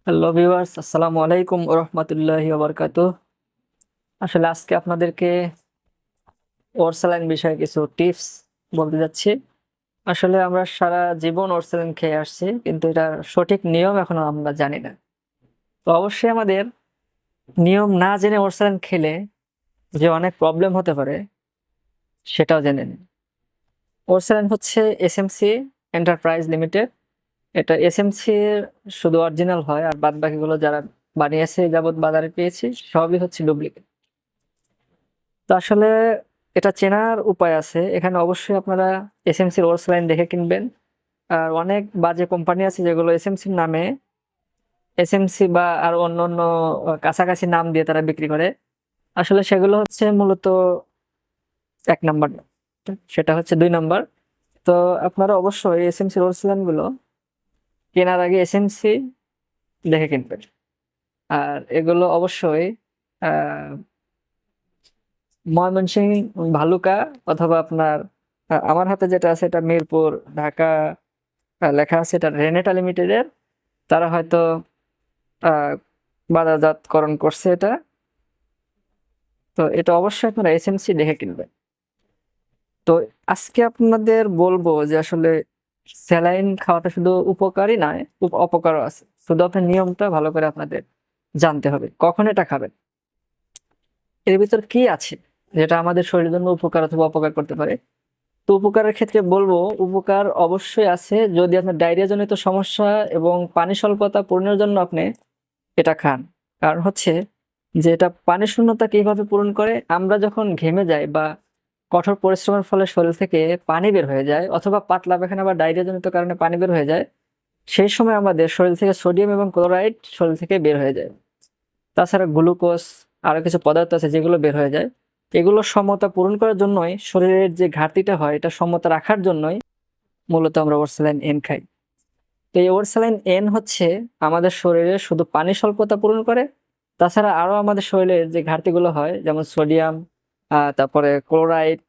Hello viewers, আসসালামু আলাইকুম ওয়া রাহমাতুল্লাহি ওয়া বারাকাতুহু। আসলে আজকে আপনাদেরকে ওরসালাইন বিষয়ে কিছু টিপস বলতে যাচ্ছি। আসলে আমরা সারা জীবন ওরসালাইন খেয়ে আসছি, কিন্তু এটার সঠিক নিয়ম এখনো আমরা জানি না। তো অবশ্যই আমাদের নিয়ম না জেনে ওরসালাইন খেলে যে অনেক প্রবলেম হতে পারে সেটাও জেনে নিন। ওরসালাইন হচ্ছে এসএমসি এন্টারপ্রাইজ লিমিটেড। এটা এসএমসি এর শুধু অরিজিনাল হয়, আর বাদবাকিগুলো যারা বানিয়েছে যাবৎ বাজারে পেয়েছি সবই হচ্ছে ডুপ্লিকেট। তো আসলে এটা চেনার উপায় আছে। এখানে অবশ্যই আপনারা এসএমসির ওরসালাইন দেখে কিনবেন। আর অনেক বাজে কোম্পানি আছে যেগুলো এসএমসির নামে এসএমসি বা আর অন্যান্য কাছাকাছি নাম দিয়ে তারা বিক্রি করে। আসলে সেগুলো হচ্ছে মূলত ১ নাম্বার না, সেটা হচ্ছে ২ নাম্বার। তো আপনারা অবশ্যই এসএমসির ওরসালাইনগুলো কেনার আগে এসএমসি দেখে কিনবেন। আর এগুলো অবশ্যই আ ময়মনসিংহ, ভালুকা অথবা আপনার আমার হাতে যেটা আছে এটা মিরপুর, ঢাকা লেখা আছে এটা রেনেটা লিমিটেডের। তারা হয়তো আ বাজারজাতকরণ করছে এটা। তো এটা অবশ্যই আপনারা এসএমসি দেখে কিনবেন। তো আজকে আপনাদের বলবো যে আসলে স্যালাইন খাওয়াটা শুধু উপকারই নয়, অপকারও আছে। শুধু আপনার নিয়মটা ভালো করে আপনাদের জানতে হবে। কখন এটা খাবেন? এর ভিতর কি আছে যেটা আমাদের শরীরের জন্য উপকার অথবা অপকার করতে পারে? তো উপকারের ক্ষেত্রে বলবো, উপকার অবশ্যই আছে যদি আপনার ডায়রিয়া জনিত সমস্যা এবং পানি স্বল্পতা পূরণের জন্য আপনি এটা খান। কারণ হচ্ছে যে এটা পানি শূন্যতা কিভাবে পূরণ করে? আমরা যখন ঘেমে যাই বা কঠোর পরিশ্রমের ফলে শরীর থেকে পানি বের হয়ে যায় অথবা পাতলা পায়খানা বা ডায়রিয়া জনিত কারণে পানি বের হয়ে যায়, সেই সময় আমাদের শরীর থেকে সোডিয়াম এবং ক্লোরাইড শরীর থেকে বের হয়ে যায়। তাছাড়া গ্লুকোজ আরো কিছু পদার্থ আছে যেগুলো বের হয়ে যায়। এগুলো সমতা পূরণ করার জন্যই, শরীরের যে ঘাটতিটা হয় এটা সমতা রাখার জন্যই মূলত আমরা ওরসালাইন এন খাই। তো এই ওরসালাইন এন হচ্ছে আমাদের শরীরে শুধু পানি স্বল্পতা পূরণ করে, তাছাড়া আরো আমাদের শরীরের যে ঘাটতিগুলো হয় যেমন সোডিয়াম, তারপরে ক্লোরাইড,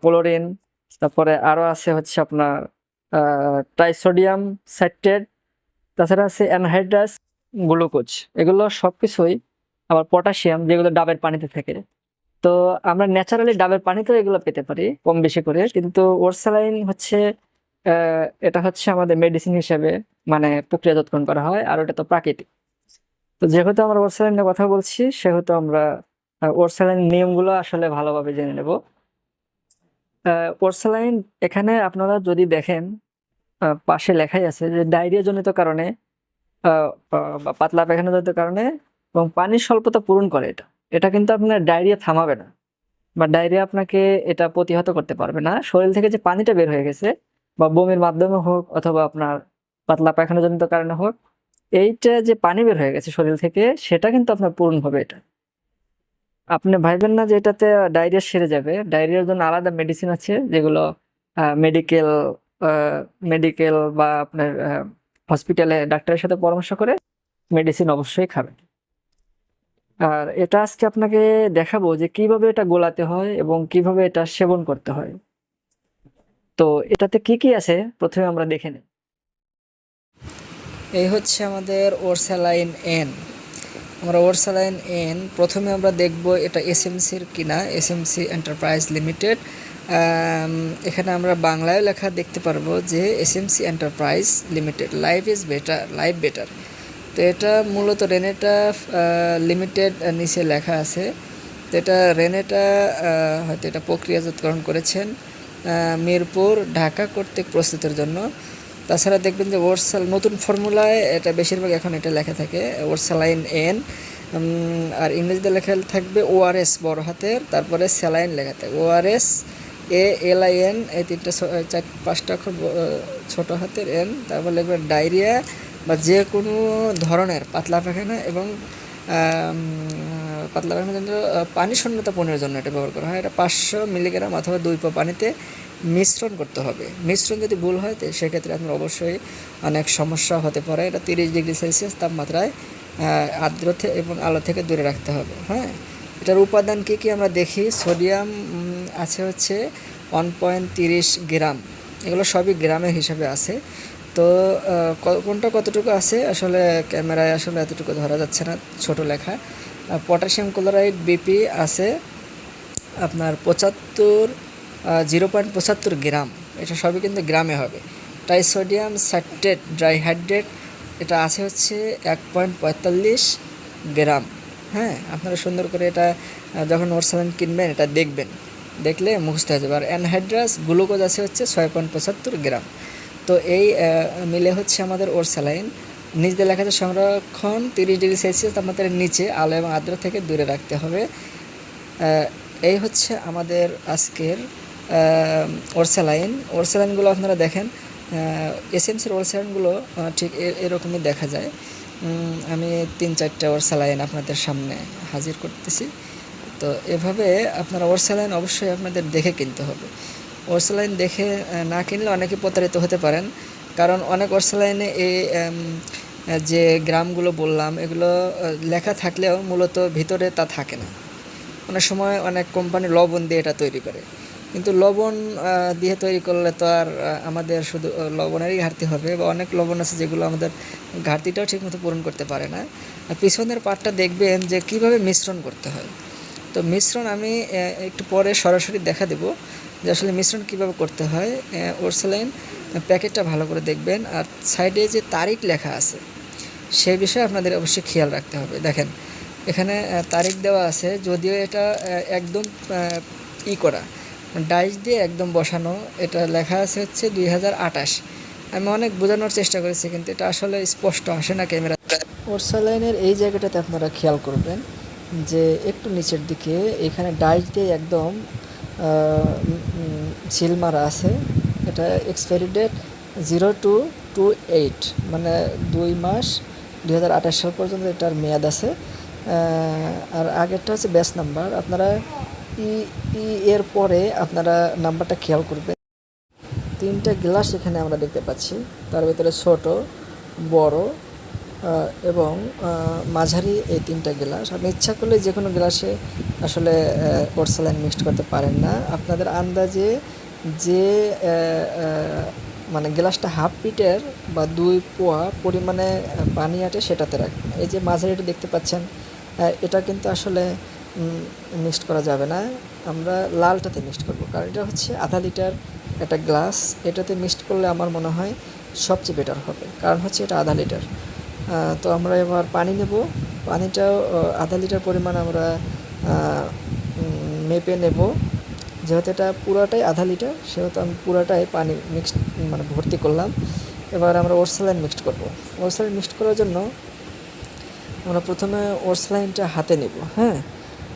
ক্লোরিন, তারপরে আরো আছে হচ্ছে আপনার ট্রাইসোডিয়াম সাইট্রেট, তাছাড়া আছে অ্যানহাইড্রাস গ্লুকোজ। এগুলো সবকিছুই, আবার পটাশিয়াম যেগুলো ডাবের পানিতে থাকে। তো আমরা ন্যাচারালি ডাবের পানিতেও এগুলো পেতে পারি কম বেশি করে, কিন্তু ওরসালাইন হচ্ছে এটা হচ্ছে আমাদের মেডিসিন হিসেবে মানে প্রক্রিয়াজাতকরণ করা হয়, আর ওটা তো প্রাকৃতিক। তো যেহেতু আমরা ওরসালাইনের কথা বলছি সেহেতু আমরা ওরসালাইন নিয়মগুলো আসলে ভালোভাবে জেনে নেব। ওরসালাইন এখানে আপনারা যদি দেখেন পাশে লেখাই আছে যে ডায়রিয়া জনিত কারণে, বা পাতলা পায়খানা জনিত কারণে এবং পানির স্বল্পতা পূরণ করে এটা। এটা কিন্তু আপনার ডায়রিয়া থামাবে না বা ডায়রিয়া আপনাকে এটা প্রতিহত করতে পারবে না। শরীর থেকে যে পানিটা বের হয়ে গেছে বা বমির মাধ্যমে হোক অথবা আপনার পাতলা পায়খানা জনিত কারণে হোক, এইটা যে পানি বের হয়ে গেছে শরীর থেকে সেটা কিন্তু আপনার পূরণ হবে এটা। আপনি ভাববেন না যে এটাতে ডায়রিয়া সেরে যাবে। ডায়রিয়ার জন্য আলাদা মেডিসিন আছে যেগুলো মেডিকেল আ মেডিকেল বা আপনার হসপিটালে ডাক্তারের সাথে পরামর্শ করে মেডিসিন অবশ্যই খাবেন। আর এটা আজকে আপনাকে দেখাবো যে কিভাবে এটা গোলাতে হয় এবং কিভাবে এটা সেবন করতে হয়। তো এটাতে কি আছে প্রথমে আমরা দেখে নিই। এই হচ্ছে আমাদের ওরসালাইন এন। আমরা ওরসালাইন এন প্রথমে আমরা দেখব এটা এসএমসির কিনা, এসএমসি এন্টারপ্রাইজ লিমিটেড। এখানে আমরা বাংলায় লেখা দেখতে পারবো যে SMC enterprise limited, life is better, life better. তো এটা মূলত রেনেটা লিমিটেড নিচে লেখা আছে। তো এটা রেনেটা হয়তো এটা প্রক্রিয়াজাতকরণ করেছেন মিরপুর, ঢাকা কর্তৃক প্রস্তুতের জন্য। তাছাড়া দেখবেন যে নতুন ফর্মুলায় এটা বেশিরভাগ এখন এটা লেখা থাকে ওরসালাইন এন, আর ইংরেজিতে লেখা থাকবে ওআরএস বড় হাতের, তারপরে স্যালাইন লেখা থাকবে ওআরএস ALIN, এই তিনটা 4-5টা অক্ষর ছোটো হাতের এন, তারপর লিখবে ডায়রিয়া বা যে কোনো ধরনের পাতলা পায়খানা এবং পাতলা পায়খানার জন্য পানি শূন্যতা পূরণের জন্য এটা ব্যবহার করা হয়। এটা 500 মিলিগ্রাম অথবা 2 পা পানিতে মিশ্রণ করতে হবে। মিশ্রণ যদি ভুল হয় তো সেক্ষেত্রে আপনার অবশ্যই অনেক সমস্যা হতে পারে। এটা 30 ডিগ্রি সেলসিয়াস তাপমাত্রায় আর্দ্র এবং আলো থেকে দূরে রাখতে হবে। হ্যাঁ, এটার উপাদান কী কী আমরা দেখি। সোডিয়াম আছে হচ্ছে 1.30 গ্রাম, এগুলো সবই গ্রামের হিসাবে আছে। তো কোনটা কতটুকু আছে আসলে ক্যামেরায় আসলে এতটুকু ধরা যাচ্ছে না, ছোট লেখা। পটাশিয়াম ক্লোরাইড বিপি আছে আপনার 0.75 গ্রাম, এটা সবই কিন্তু গ্রামে হবে। ট্রাইসোডিয়াম সাইট্রেট ড্রাইহাইড্রেট এটা আছে হচ্ছে 1.45 গ্রাম। হ্যাঁ, আপনারা সুন্দর করে এটা যখন ওরসালাইন কিনবেন এটা দেখবেন, দেখলে মুখস্থ হয়ে যাবে। আর অ্যানহাইড্রাস গ্লুকোজ আছে হচ্ছে 6.75 গ্রাম। তো এই মিলে হচ্ছে আমাদের ওরসালাইন। নিচ দিয়ে লেখা আছে সংরক্ষণ 30 ডিগ্রি সেলসিয়াস তাপমাত্রার নিচে, আলো এবং আর্দ্র থেকে দূরে রাখতে হবে। এই হচ্ছে আমাদের আজকের ওরসালাইনগুলো আপনারা দেখেন, এসএমসির ওরসালাইনগুলো ঠিক এরকমই দেখা যায়। আমি 3-4টা ওরসালাইন আপনাদের সামনে হাজির করতেছি। তো এভাবে আপনারা ওরসালাইন অবশ্যই আপনাদের দেখে কিনতে হবে। ওরসালাইন দেখে না কিনলে অনেকে প্রতারিত হতে পারেন, কারণ অনেক ওরসালাইনে এই যে গ্রামগুলো বললাম এগুলো লেখা থাকলেও মূলত ভিতরে তা থাকে না। অনেক সময় অনেক কোম্পানি লবণ দিয়ে এটা তৈরি করে, কিন্তু লবণ দিয়ে তৈরি করলে তো আর আমাদের শুধু লবণেরই ঘাটতি হবে, বা অনেক লবণ আছে যেগুলো আমাদের ঘাটতিটাও ঠিকমতো পূরণ করতে পারে না। আর পিছনের পার্টটা দেখবেন যে কিভাবে মিশ্রণ করতে হয়। তো মিশ্রণ আমি একটু পরে সরাসরি দেখা দেব যে আসলে মিশ্রণ কিভাবে করতে হয়। ওরসালাইন প্যাকেটটা ভালো করে দেখবেন, আর সাইডে যে তারিখ লেখা আছে সেই বিষয়ে আপনাদের অবশ্যই খেয়াল রাখতে হবে। দেখেন এখানে তারিখ দেওয়া আছে, যদিও এটা একদম করা ডাইস দিয়ে একদম বসানো, এটা লেখা আছে হচ্ছে 2028। আমি অনেক বোঝানোর চেষ্টা করেছি কিন্তু এটা আসলে স্পষ্ট আসে না ক্যামেরা। ওরসালাইনের এই জায়গাটাতে আপনারা খেয়াল করবেন যে একটু নিচের দিকে এখানে ডাইস দিয়ে একদম সিল মারা আছে। এটা এক্সপায়ারি ডেট 02/28, মানে 2 মাস 2028 সাল পর্যন্ত এটার মেয়াদ আছে। আর আগেরটা হচ্ছে ব্যাচ নাম্বার। আপনারা ই এর পরে আপনারা নাম্বারটা খেয়াল করবেন। 3টা গ্লাস এখানে আমরা দেখতে পাচ্ছি, তার ভিতরে ছোট, বড় এবং মাঝারি, এই 3টা গ্লাস। আপনি ইচ্ছা করলে যে কোনো গ্লাসে আসলে ওরসালাইন মিক্সড করতে পারেন না। আপনাদের আন্দাজে যে মানে গ্লাসটা হাফ পিটের বা 2 পোয়া পরিমাণে পানি আটে সেটাতে রাখবেন। এই যে মাঝারিটা দেখতে পাচ্ছেন, এটা কিন্তু আসলে মিক্সড করা যাবে না, আমরা লালটাতে মিক্সড করব, কারণ এটা হচ্ছে আধা লিটার একটা গ্লাস। এটাতে মিক্সড করলে আমার মনে হয় সবচেয়ে বেটার হবে, কারণ হচ্ছে এটা আধা লিটার। তো আমরা এবার পানি নেব, পানিটাও আধা লিটার পরিমাণ আমরা মেপে নেব। যেহেতু এটা পুরোটাই আধা লিটার সেহেতু আমি পুরোটাই পানি মিক্সড মানে ভর্তি করলাম। এবার আমরা ওরসালাইন মিক্সড করব। ওরসালাইন মিক্সড করার জন্য আমরা প্রথমে ওরসালাইনটা হাতে নেব। হ্যাঁ,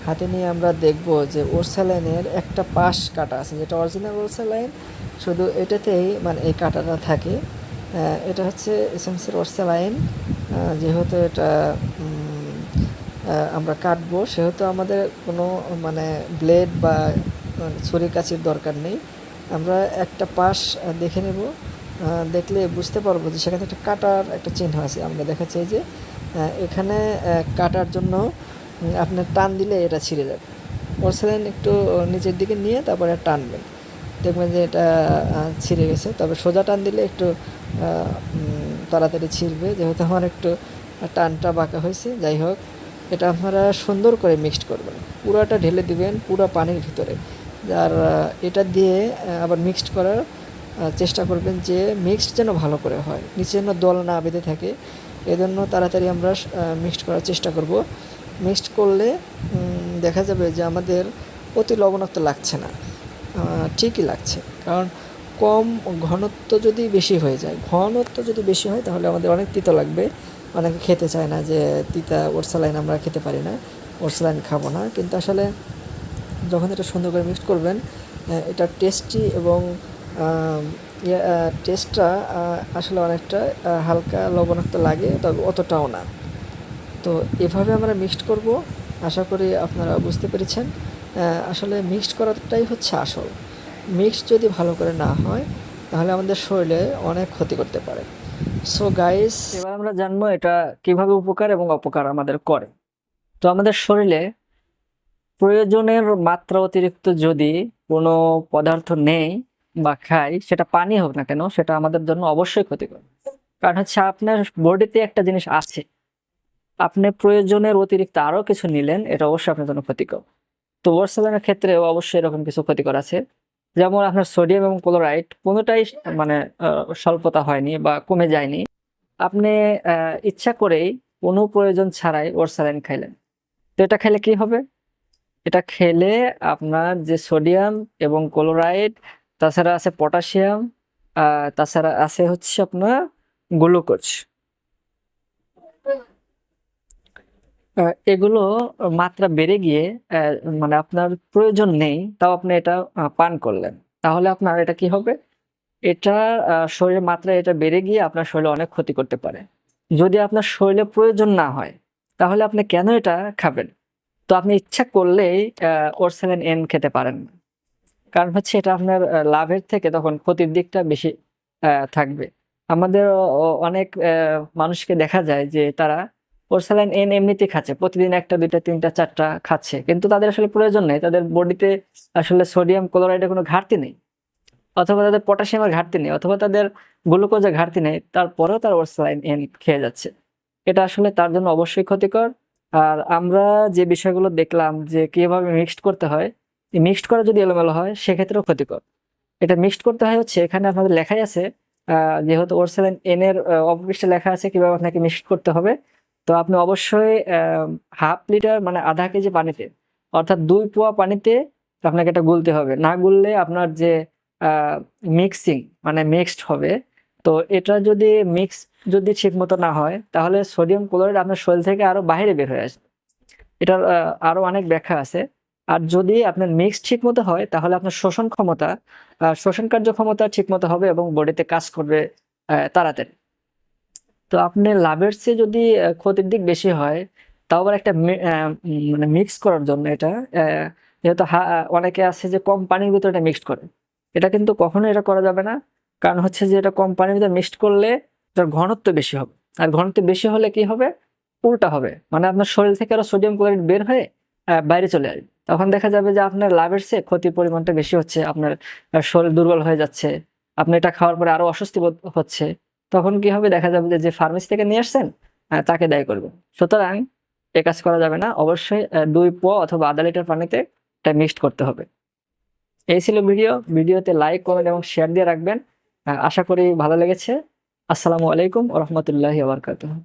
হাতে নিয়ে আমরা দেখব যে ওরসালাইনের একটা পাশ কাটা আছে, যেটা অরিজিনাল ওরসালাইন, শুধু এটাতেই মানে এই কাটাটা থাকে। এটা হচ্ছে এসএমসির ওরসালাইন। যেহেতু এটা আমরা কাটবো সেহেতু আমাদের কোনো মানে ব্লেড বা ছুরি কাঁচির দরকার নেই। আমরা একটা পাশ দেখে নেব, দেখলে বুঝতে পারবো যে সেখানে একটা কাটার একটা চিহ্ন আছে। আমরা দেখাচ্ছি যে এখানে কাটার জন্য আপনার টান দিলে এটা ছিঁড়ে যাবে। পোর্সেলেন একটু নিচের দিকে নিয়ে তারপরে টানবেন, দেখবেন যে এটা ছিঁড়ে গেছে। তবে সোজা টান দিলে একটু তাড়াতাড়ি ছিঁড়বে, যেহেতু আমার একটু টানটা বাঁকা হয়েছে। যাই হোক, এটা আপনারা সুন্দর করে মিক্সড করবেন, পুরোটা ঢেলে দিবেন পুরো পানির ভিতরে। আর এটা দিয়ে আবার মিক্সড করার চেষ্টা করবেন যে মিক্সড যেন ভালো করে হয়, নিচে যেন দল না বেঁধে থাকে। এজন্য তাড়াতাড়ি আমরা মিক্সড করার চেষ্টা করব। মিক্সড করলে দেখা যাবে যে আমাদের অতি লবণাক্ত লাগছে না, ঠিকই লাগছে। কারণ কম ঘনত্ব যদি বেশি হয়ে যায়, ঘনত্ব যদি বেশি হয় তাহলে আমাদের অনেক তিতা লাগবে। অনেকে খেতে চায় না, যে তিতা ওরসালাইন আমরা খেতে পারি না, ওরসালাইন খাবো না। কিন্তু আসলে যখন এটা সুন্দর করে মিক্সড করবেন, এটা টেস্টি এবং টেস্টটা আসলে অনেকটা হালকা লবণাক্ত লাগে, তবে অতটাও না। তো এভাবে আমরা মিক্সড করব। আশা করি আপনারা বুঝতে পেরেছেন। আসলে মিক্সড করাটাই হচ্ছে আসল। মিক্সড যদি ভালো করে না হয় তাহলে আমাদের শরীরে অনেক ক্ষতি করতে পারে। সো গাইস, এবার আমরা জানবো এটা কিভাবে উপকার এবং অপকার আমাদের করে। তো আমাদের শরীরে প্রয়োজনের মাত্রা অতিরিক্ত যদি কোনো পদার্থ নেই বা খাই, সেটা পানি হোক না কেন, সেটা আমাদের জন্য অবশ্যই ক্ষতিকর। কারণ হচ্ছে আপনার বডিতে একটা জিনিস আছে, আপনি প্রয়োজনের অতিরিক্ত আরো কিছু নিলেন, এটা অবশ্যই আপনার জন্য ক্ষতিকর। তো ওরসালাইনের ক্ষেত্রে অবশ্যই এরকম কিছু ক্ষতিকর আছে। যেমন আপনার সোডিয়াম এবং ক্লোরাইড কোনোটাই মানে স্বল্পতা হয়নি বা কমে যায়নি। আপনি ইচ্ছা করেই কোনো প্রয়োজন ছাড়াই ওরসালাইন খাইলেন, তো এটা খেলে কি হবে? এটা খেলে আপনার যে সোডিয়াম এবং ক্লোরাইড, তাছাড়া আছে পটাশিয়াম, তাছাড়া আছে হচ্ছে আপনার গ্লুকোজ, এগুলো মাত্রা বেড়ে গিয়ে আহ, মানে আপনার প্রয়োজন নেই, তাও আপনি এটা পান করলেন, তাহলে আপনার এটা কি হবে? এটা শরীরের মাত্রা এটা বেড়ে গিয়ে আপনার শরীরে অনেক ক্ষতি করতে পারে। যদি আপনার শরীরে প্রয়োজন না হয়, তাহলে আপনি কেন এটা খাবেন? তো আপনি ইচ্ছা করলেই ওরসালাইন এন খেতে পারেন না। কারণ হচ্ছে এটা আপনার লাভের থেকে তখন ক্ষতির দিকটা বেশি থাকবে। আমাদের অনেক মানুষকে দেখা যায় যে তারা পোরসালাইন এন এমনিতেই খাচ্ছে, প্রতিদিন একটা দুইটা তিনটা চারটা খাচ্ছে, কিন্তু তাদের আসলে প্রয়োজন নেই, তাদের বডিতে আসলে সোডিয়াম ক্লোরাইডের কোনো ঘাটতি নেই, অথবা তাদের পটাশিয়ামের ঘাটতি নেই, অথবা তাদের গ্লুকোজের ঘাটতি নেই, তারপরেও তার ওরসালাইন এন খেয়ে যাচ্ছে। এটা আসলে তার জন্য অবশ্যই ক্ষতিকর। আর আমরা যে বিষয়গুলো দেখলাম যে কিভাবে মিক্সড করতে হয়, মিক্সড করা যদি এলোমেলো হয় সেক্ষেত্রেও ক্ষতিকর। এটা মিক্সড করতে হয় হচ্ছে, এখানে আপনাদের লেখাই আছে, যেহেতু ওরসালাইন এন এর অপপৃষ্ঠে লেখা আছে কিভাবে আপনাকে মিক্সড করতে হবে। তো আপনি অবশ্যই 1/2 লিটার মানে আধা কেজি পানিতে, অর্থাৎ 2 পোয়া পানিতে আপনাকে এটা গুলতে হবে। না গুললে আপনার যে মিক্সিং মানে মিক্সড হবে, তো এটা যদি মিক্স যদি ঠিক মতো না হয়, তাহলে সোডিয়াম ক্লোরাইড আপনার শরীর থেকে আরো বাইরে বের হয়ে আসবে। এটার আরো অনেক ব্যাখ্যা আছে। আর যদি আপনার মিক্স ঠিক মতো হয়, তাহলে আপনার শোষণ ক্ষমতা, শোষণ কার্যক্ষমতা ঠিক মতো হবে এবং বডিতে কাজ করবে তাড়াতাড়ি। তো আপনি লাভের চেয়ে যদি ক্ষতির দিক বেশি হয়, তাও আবার একটা মানে মিক্স করার জন্য এটা যেহেতু অনেকে আছে যে কম পানির ভিতরে এটা মিক্সড করে, এটা কিন্তু কখনো এটা করা যাবে না। কারণ হচ্ছে যে এটা কম পানির ভিতরে মিক্সড করলে এটার ঘনত্ব বেশি হবে, আর ঘনত্ব বেশি হলে কি হবে? উল্টা হবে, মানে আপনার শরীর থেকে আরো সোডিয়াম ক্লোরাইড বের হয়ে বাইরে চলে আসবে। তখন দেখা যাবে যে আপনার লাভের চেয়ে ক্ষতির পরিমাণটা বেশি হচ্ছে, আপনার শরীর দুর্বল হয়ে যাচ্ছে, আপনি এটা খাওয়ার পরে আরো অস্বস্তি বোধ হচ্ছে। তখন কি হবে? দেখা যাবে যে যে ফার্মেসি থেকে নিয়ে আসছেন তাকে দায়ী করবেন। সুতরাং এ কাজ করা যাবে না, অবশ্যই 2 পোয়া অথবা আধা লিটার পানিতে এটা মিক্সড করতে হবে। এই ছিল ভিডিওতে লাইক কমেন্ট এবং শেয়ার দিয়ে রাখবেন। আশা করি ভালো লেগেছে। আসসালামু আলাইকুম ওয়া রাহমাতুল্লাহি ওয়া বারাকাতুহু।